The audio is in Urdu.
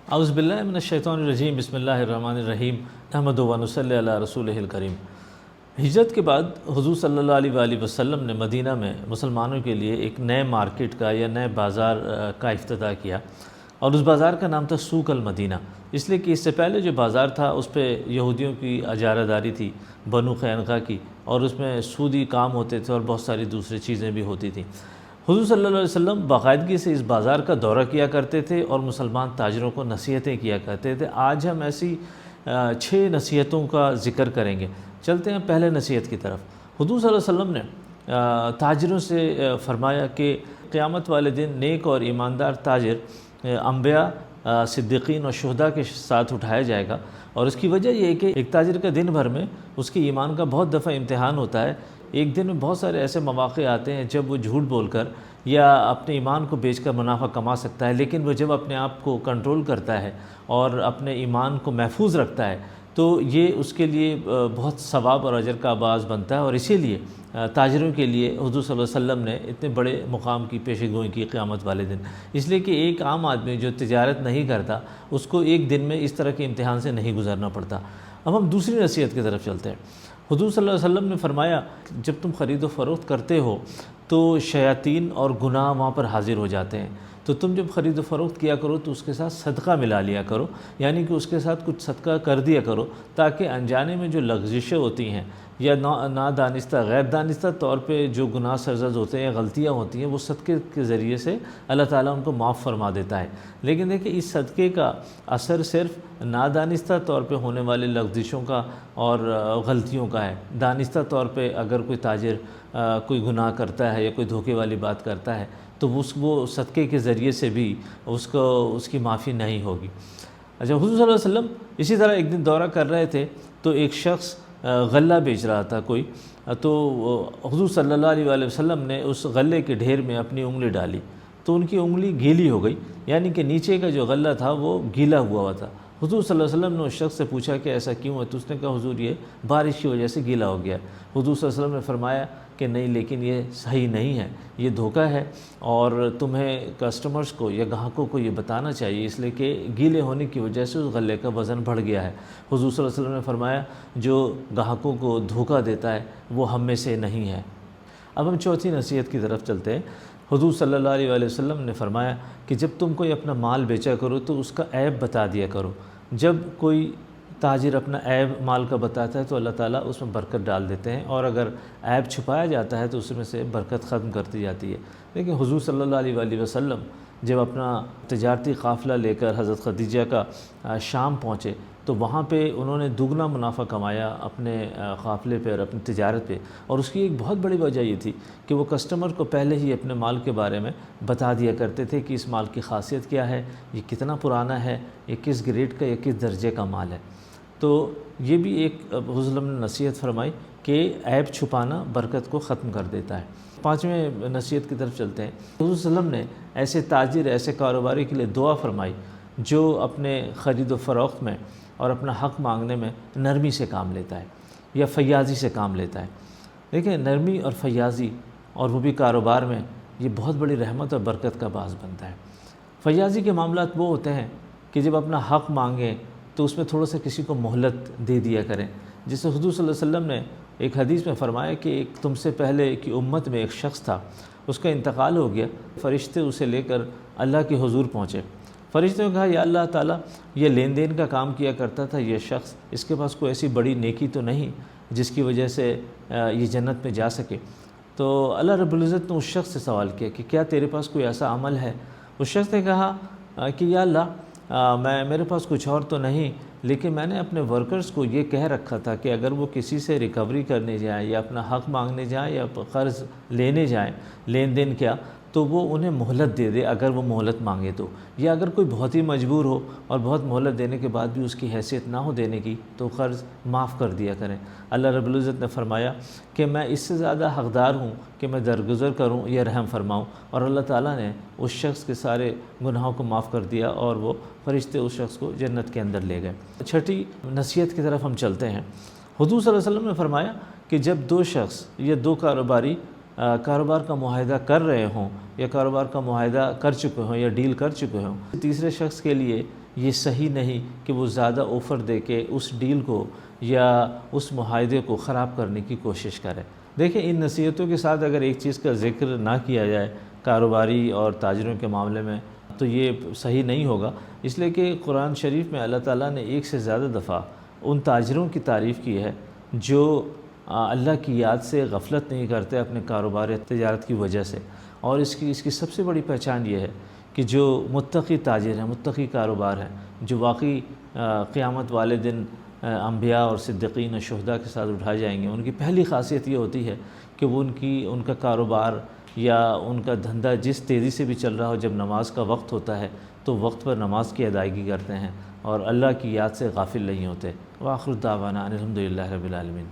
اعوذ باللہ من الشیطان الرجیم، بسم اللہ الرحمن الرحیم، نحمدہ و نصلی علی رسولہ الکریم۔ ہجرت کے بعد حضور صلی اللہ علیہ وآلہ وسلم نے مدینہ میں مسلمانوں کے لیے ایک نئے مارکیٹ کا یا نئے بازار کا افتتاح کیا، اور اس بازار کا نام تھا سوق المدینہ، اس لیے کہ اس سے پہلے جو بازار تھا اس پہ یہودیوں کی اجارہ داری تھی، بنو قینقاع کی، اور اس میں سودی کام ہوتے تھے اور بہت ساری دوسری چیزیں بھی ہوتی تھیں۔ حضور صلی اللہ علیہ وسلم باقاعدگی سے اس بازار کا دورہ کیا کرتے تھے اور مسلمان تاجروں کو نصیحتیں کیا کرتے تھے۔ آج ہم ایسی 6 نصیحتوں کا ذکر کریں گے۔ چلتے ہیں پہلے نصیحت کی طرف۔ حضور صلی اللہ علیہ وسلم نے تاجروں سے فرمایا کہ قیامت والے دن نیک اور ایماندار تاجر انبیاء، صدیقین اور شہداء کے ساتھ اٹھایا جائے گا، اور اس کی وجہ یہ ہے کہ ایک تاجر کا دن بھر میں اس کی ایمان کا بہت دفعہ امتحان ہوتا ہے۔ ایک دن میں بہت سارے ایسے مواقع آتے ہیں جب وہ جھوٹ بول کر یا اپنے ایمان کو بیچ کر منافع کما سکتا ہے، لیکن وہ جب اپنے آپ کو کنٹرول کرتا ہے اور اپنے ایمان کو محفوظ رکھتا ہے تو یہ اس کے لیے بہت ثواب اور اجر کا باعث بنتا ہے، اور اسی لیے تاجروں کے لیے حضور صلی اللہ علیہ وسلم نے اتنے بڑے مقام کی پیشی گوئی کی قیامت والے دن، اس لیے کہ ایک عام آدمی جو تجارت نہیں کرتا اس کو ایک دن میں اس طرح کے امتحان سے نہیں گزرنا پڑتا۔ اب ہم دوسری نصیحت کی طرف چلتے ہیں۔ حضور صلی اللہ علیہ وسلم نے فرمایا جب تم خرید و فروخت کرتے ہو تو شیاطین اور گناہ وہاں پر حاضر ہو جاتے ہیں، تو تم جب خرید و فروخت کیا کرو تو اس کے ساتھ صدقہ ملا لیا کرو، یعنی کہ اس کے ساتھ کچھ صدقہ کر دیا کرو، تاکہ انجانے میں جو لغزشیں ہوتی ہیں یا نادانستہ غیر دانستہ طور پہ جو گناہ سرزد ہوتے ہیں، غلطیاں ہوتی ہیں، وہ صدقے کے ذریعے سے اللہ تعالیٰ ان کو معاف فرما دیتا ہے۔ لیکن دیکھیں اس صدقے کا اثر صرف نادانستہ طور پہ ہونے والے لغزشوں کا اور غلطیوں کا ہے۔ دانستہ طور پہ اگر کوئی تاجر کوئی گناہ کرتا ہے یا کوئی دھوکے والی بات کرتا ہے تو وہ صدقے کے ذریعے سے بھی اس کی معافی نہیں ہوگی۔ اچھا، حضور صلی اللہ علیہ وسلم اسی طرح ایک دن دورہ کر رہے تھے تو ایک شخص غلہ بیچ رہا تھا کوئی، تو حضور صلی اللہ علیہ وآلہ وسلم نے اس غلے کے ڈھیر میں اپنی انگلی ڈالی تو ان کی انگلی گیلی ہو گئی، یعنی کہ نیچے کا جو غلہ تھا وہ گیلا ہوا تھا۔ حضور صلی اللہ علیہ وسلم نے اس شخص سے پوچھا کہ ایسا کیوں ہے؟ تو اس نے کہا حضور یہ بارش کی وجہ سے گیلا ہو گیا۔ حضور صلی اللہ علیہ وسلم نے فرمایا کہ نہیں، لیکن یہ صحیح نہیں ہے، یہ دھوکہ ہے، اور تمہیں کسٹمرز کو یا گاہکوں کو یہ بتانا چاہیے، اس لیے کہ گیلے ہونے کی وجہ سے اس غلے کا وزن بڑھ گیا ہے۔ حضور صلی اللہ علیہ وسلم نے فرمایا جو گاہکوں کو دھوکہ دیتا ہے وہ ہم میں سے نہیں ہے۔ اب ہم چوتھی نصیحت کی طرف چلتے ہیں۔ حضور صلی اللہ علیہ وآلہ وسلم نے فرمایا کہ جب تم کوئی اپنا مال بیچا کرو تو اس کا عیب بتا دیا کرو۔ جب کوئی تاجر اپنا عیب مال کا بتاتا ہے تو اللہ تعالیٰ اس میں برکت ڈال دیتے ہیں، اور اگر عیب چھپایا جاتا ہے تو اس میں سے برکت ختم کرتی جاتی ہے۔ لیکن حضور صلی اللہ علیہ وآلہ وسلم جب اپنا تجارتی قافلہ لے کر حضرت خدیجہ کا شام پہنچے تو وہاں پہ انہوں نے دگنا منافع کمایا اپنے قافلے پہ اور اپنی تجارت پہ، اور اس کی ایک بہت بڑی وجہ یہ تھی کہ وہ کسٹمر کو پہلے ہی اپنے مال کے بارے میں بتا دیا کرتے تھے کہ اس مال کی خاصیت کیا ہے، یہ کتنا پرانا ہے، یہ کس گریڈ کا یا کس درجے کا مال ہے۔ تو یہ بھی ایک حضور صلی اللہ علیہ وسلم نے نصیحت فرمائی کہ عیب چھپانا برکت کو ختم کر دیتا ہے۔ پانچویں نصیحت کی طرف چلتے ہیں۔ حضور صلی اللہ علیہ وسلم نے ایسے تاجر، ایسے کاروباری کے لیے دعا فرمائی جو اپنے خرید و فروخت میں اور اپنا حق مانگنے میں نرمی سے کام لیتا ہے یا فیاضی سے کام لیتا ہے۔ دیکھیں نرمی اور فیاضی، اور وہ بھی کاروبار میں، یہ بہت بڑی رحمت اور برکت کا باعث بنتا ہے۔ فیاضی کے معاملات وہ ہوتے ہیں کہ جب اپنا حق مانگیں تو اس میں تھوڑا سا کسی کو مہلت دے دیا کریں، جسے حضور صلی اللہ علیہ وسلم نے ایک حدیث میں فرمایا کہ ایک تم سے پہلے کی امت میں ایک شخص تھا، اس کا انتقال ہو گیا، فرشتے اسے لے کر اللہ کے حضور پہنچے۔ فرشتے نے کہا یا اللہ تعالیٰ، یہ لین دین کا کام کیا کرتا تھا یہ شخص، اس کے پاس کوئی ایسی بڑی نیکی تو نہیں جس کی وجہ سے یہ جنت میں جا سکے۔ تو اللہ رب العزت نے اس شخص سے سوال کیا کہ کیا تیرے پاس کوئی ایسا عمل ہے؟ اس شخص نے کہا کہ یا اللہ، میرے پاس کچھ اور تو نہیں، لیکن میں نے اپنے ورکرز کو یہ کہہ رکھا تھا کہ اگر وہ کسی سے ریکوری کرنے جائیں یا اپنا حق مانگنے جائیں یا قرض لینے جائیں، لین دین کیا، تو وہ انہیں مہلت دے دے اگر وہ مہلت مانگے تو، یا اگر کوئی بہت ہی مجبور ہو اور بہت مہلت دینے کے بعد بھی اس کی حیثیت نہ ہو دینے کی تو قرض معاف کر دیا کریں۔ اللہ رب العزت نے فرمایا کہ میں اس سے زیادہ حقدار ہوں کہ میں درگزر کروں یا رحم فرماؤں، اور اللہ تعالیٰ نے اس شخص کے سارے گناہوں کو معاف کر دیا اور وہ فرشتے اس شخص کو جنت کے اندر لے گئے۔ چھٹی نصیحت کی طرف ہم چلتے ہیں۔ حضور صلی اللہ علیہ وسلم نے فرمایا کہ جب دو شخص یا دو کاروباری کاروبار کا معاہدہ کر رہے ہوں یا کاروبار کا معاہدہ کر چکے ہوں یا ڈیل کر چکے ہوں، تیسرے شخص کے لیے یہ صحیح نہیں کہ وہ زیادہ آفر دے کے اس ڈیل کو یا اس معاہدے کو خراب کرنے کی کوشش کرے۔ دیکھیں، ان نصیحتوں کے ساتھ اگر ایک چیز کا ذکر نہ کیا جائے کاروباری اور تاجروں کے معاملے میں تو یہ صحیح نہیں ہوگا، اس لیے کہ قرآن شریف میں اللہ تعالیٰ نے ایک سے زیادہ دفعہ ان تاجروں کی تعریف کی ہے جو اللہ کی یاد سے غفلت نہیں کرتے اپنے کاروبار تجارت کی وجہ سے، اور اس کی سب سے بڑی پہچان یہ ہے کہ جو متقی تاجر ہیں، متقی کاروبار ہیں، جو واقعی قیامت والے دن انبیاء اور صدیقین اور شہداء کے ساتھ اٹھائے جائیں گے، ان کی پہلی خاصیت یہ ہوتی ہے کہ وہ ان کا کاروبار یا ان کا دھندا جس تیزی سے بھی چل رہا ہو، جب نماز کا وقت ہوتا ہے تو وقت پر نماز کی ادائیگی کرتے ہیں اور اللہ کی یاد سے غافل نہیں ہوتے۔ وآخر دعوانا ان الحمد للہ رب العالمین۔